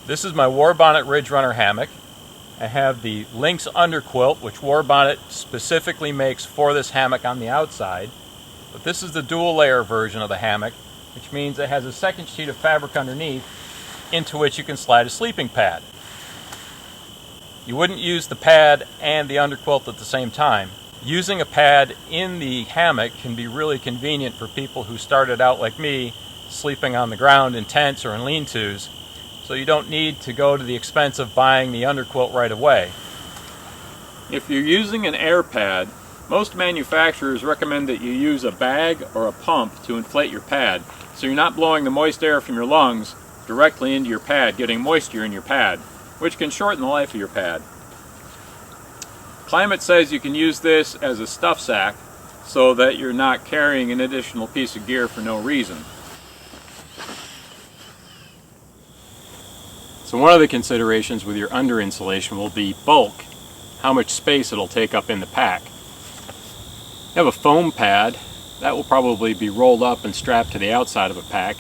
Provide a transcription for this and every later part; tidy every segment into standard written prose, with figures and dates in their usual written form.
This is my Warbonnet Ridgerunner Hammock. I have the Lynx Underquilt, which Warbonnet specifically makes for this hammock on the outside. But this is the dual layer version of the hammock, which means it has a second sheet of fabric underneath into which you can slide a sleeping pad. You wouldn't use the pad and the underquilt at the same time. Using a pad in the hammock can be really convenient for people who started out like me, sleeping on the ground in tents or in lean-tos, so you don't need to go to the expense of buying the underquilt right away. If you're using an air pad, most manufacturers recommend that you use a bag or a pump to inflate your pad, so you're not blowing the moist air from your lungs directly into your pad, getting moisture in your pad, which can shorten the life of your pad. Climate says you can use this as a stuff sack so that you're not carrying an additional piece of gear for no reason. So one of the considerations with your under insulation will be bulk, how much space it'll take up in the pack. You have a foam pad, that will probably be rolled up and strapped to the outside of a pack.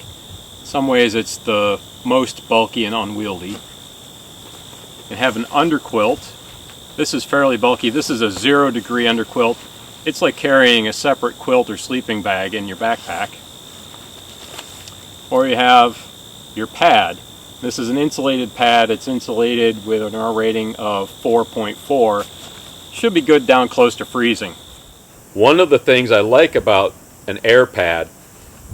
In some ways it's the most bulky and unwieldy. You have an underquilt. This is fairly bulky. This is a 0-degree underquilt. It's like carrying a separate quilt or sleeping bag in your backpack. Or you have your pad. This is an insulated pad. It's insulated with an R rating of 4.4. Should be good down close to freezing. One of the things I like about an air pad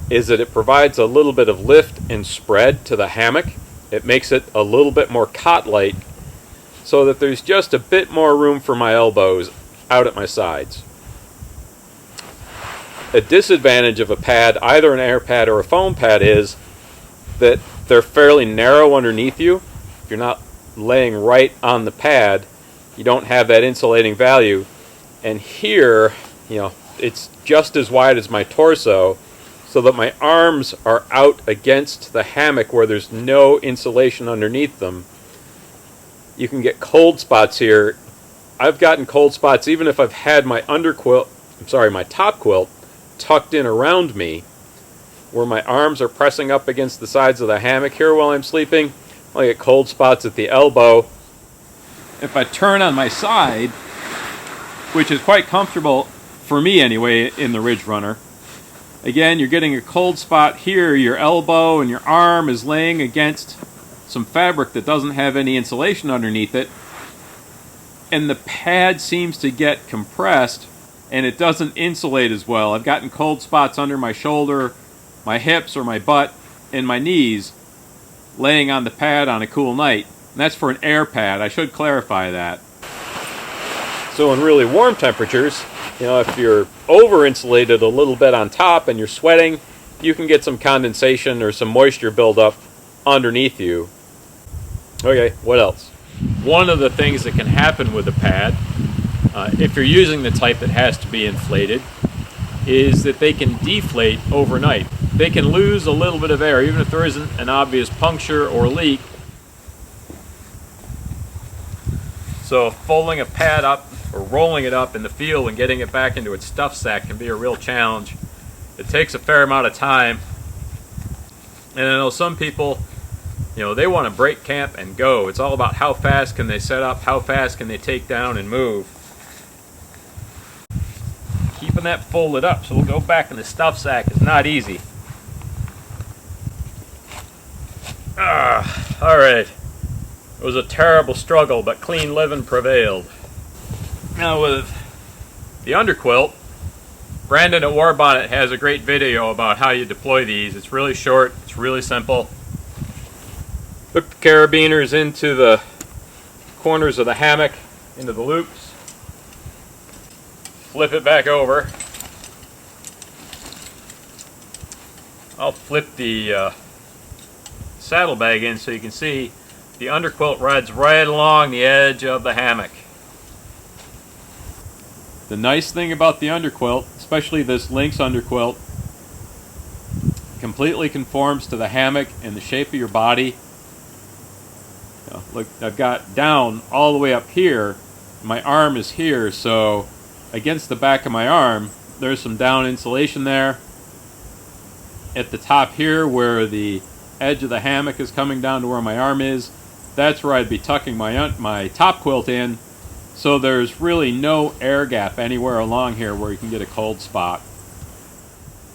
is that it provides a little bit of lift and spread to the hammock. It makes it a little bit more cot-like so that there's just a bit more room for my elbows out at my sides. A disadvantage of a pad, either an air pad or a foam pad, is that they're fairly narrow underneath you. If you're not laying right on the pad, you don't have that insulating value. And here, it's just as wide as my torso, so that my arms are out against the hammock where there's no insulation underneath them. You can get cold spots here. I've gotten cold spots even if I've had my my top quilt tucked in around me, where my arms are pressing up against the sides of the hammock here while I'm sleeping. I get cold spots at the elbow. If I turn on my side, which is quite comfortable for me anyway in the Ridgerunner, again, you're getting a cold spot here. Your elbow and your arm is laying against some fabric that doesn't have any insulation underneath it, and the pad seems to get compressed and it doesn't insulate as well. I've gotten cold spots under my shoulder, my hips or my butt, and my knees laying on the pad on a cool night. And that's for an air pad. I should clarify that. So in really warm temperatures, if you're over insulated a little bit on top and you're sweating, you can get some condensation or some moisture buildup underneath you. Okay, what else? One of the things that can happen with a pad, if you're using the type that has to be inflated, is that they can deflate overnight. They can lose a little bit of air, even if there isn't an obvious puncture or leak. So folding a pad up or rolling it up in the field and getting it back into its stuff sack can be a real challenge. It takes a fair amount of time. And I know some people, they want to break camp and go. It's all about how fast can they set up, how fast can they take down and move. Keeping that folded up so we'll go back in the stuff sack is not easy. Alright. It was a terrible struggle, but clean living prevailed. Now with the underquilt, Brandon at Warbonnet has a great video about how you deploy these. It's really short, it's really simple. Hook the carabiners into the corners of the hammock, into the loops. Flip it back over. I'll flip the saddlebag in so you can see the underquilt rides right along the edge of the hammock. The nice thing about the underquilt, especially this Lynx underquilt, completely conforms to the hammock and the shape of your body. Look, I've got down all the way up here. My arm is here, so against the back of my arm, there's some down insulation there. At the top here, where the edge of the hammock is coming down to where my arm is, that's where I'd be tucking my top quilt in, so there's really no air gap anywhere along here where you can get a cold spot.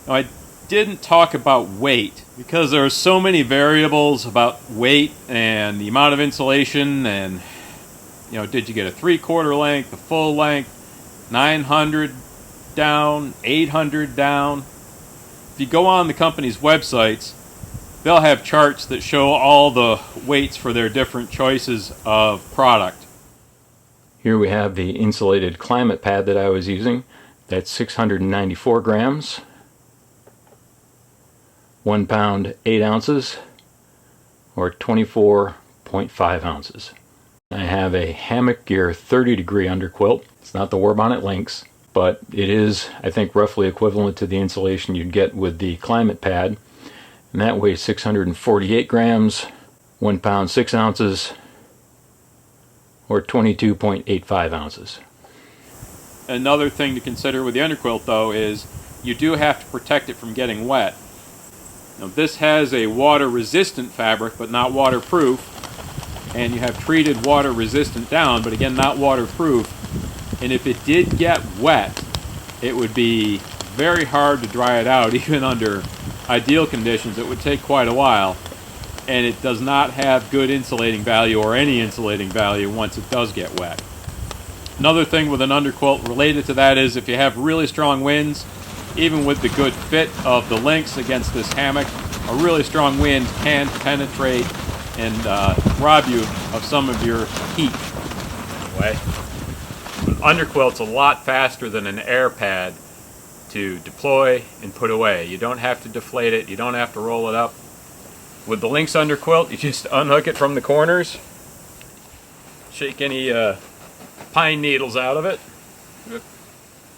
Now, I didn't talk about weight because there are so many variables about weight and the amount of insulation, and did you get a 3/4 length, a full length, 900 down, 800 down? If you go on the company's websites, they'll have charts that show all the weights for their different choices of product. Here we have the insulated climate pad that I was using. That's 694 grams, 1 pound 8 ounces, or 24.5 ounces. I have a Hammock Gear 30-degree underquilt. It's not the Warbonnet Lynx, but it is, I think, roughly equivalent to the insulation you'd get with the climate pad. And that weighs 648 grams, 1 pound 6 ounces, or 22.85 ounces. Another thing to consider with the underquilt, though, is you do have to protect it from getting wet. Now, this has a water-resistant fabric, but not waterproof, and you have treated water-resistant down, but again, not waterproof. And if it did get wet, it would be very hard to dry it out, even under ideal conditions. It would take quite a while, and it does not have good insulating value or any insulating value once it does get wet. Another thing with an underquilt related to that is if you have really strong winds, even with the good fit of the Lynx against this hammock, a really strong wind can penetrate and rob you of some of your heat. Anyway, an underquilt's a lot faster than an air pad to deploy and put away. You don't have to deflate it, you don't have to roll it up. With the Lynx underquilt, you just unhook it from the corners, shake any pine needles out of it,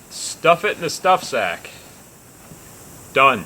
stuff it in a stuff sack. Done.